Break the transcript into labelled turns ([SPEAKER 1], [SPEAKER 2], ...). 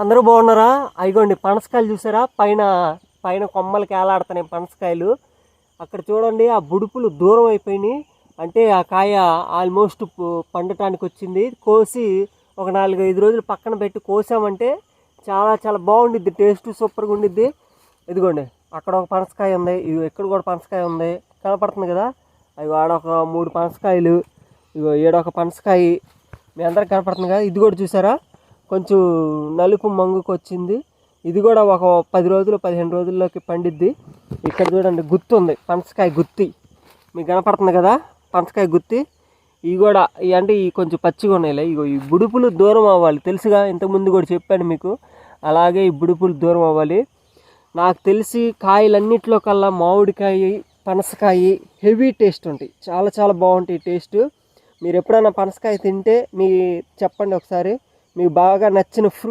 [SPEAKER 1] అందరూ బాగున్నారా? అయిగోండి పనసకాయలు చూసారా? పైన పైన కొమ్మలకి ఏలాడుతున్నాయి పనసకాయలు. అక్కడ చూడండి ఆ బుడుపులు దూరం అయిపోయినాయి. అంటే ఆ కాయ ఆల్మోస్ట్ పండటానికి వచ్చింది. కోసి ఒక 4-5 రోజులు పక్కన పెట్టి కోసామంటే చాలా చాలా బాగుండిద్ది. టేస్ట్ సూపర్గా ఉండిద్ది. ఇదిగోండి అక్కడ ఒక పనసకాయ ఉంది, ఇక్కడ కూడా పనసకాయ ఉంది, కనపడుతుంది కదా. అవి ఆడొక 3 పనసకాయలు, ఇగో ఏడొక పనసకాయ మీ అందరికి కనపడుతుంది కదా. ఇది కూడా చూసారా, కొంచెం నలుపు మంగుకు వచ్చింది. ఇది కూడా ఒక 10 రోజులు 15 రోజుల్లోకి పండిద్ది. ఇక్కడ చూడండి గుత్తి ఉంది, పనసకాయ గుత్తి మీకు కనపడుతుంది కదా, పనసకాయ గుత్తి. ఇవి కూడా అంటే ఇవి కొంచెం పచ్చిగా ఉన్నాయి. ఇగో ఈ బుడుపులు దూరం అవ్వాలి, తెలుసుగా, ఇంతకుముందు కూడా చెప్పాను మీకు. అలాగే ఈ బుడుపులు దూరం అవ్వాలి. నాకు తెలిసి కాయలన్నిట్లో కల్లా మామిడికాయ, పనసకాయ హెవీ టేస్ట్ ఉంటాయి, చాలా చాలా బాగుంటాయి టేస్ట్. మీరు ఎప్పుడైనా పనసకాయ తింటే మీ చెప్పండి ఒకసారి, మీకు బాగా నచ్చిన ఫ్రూట్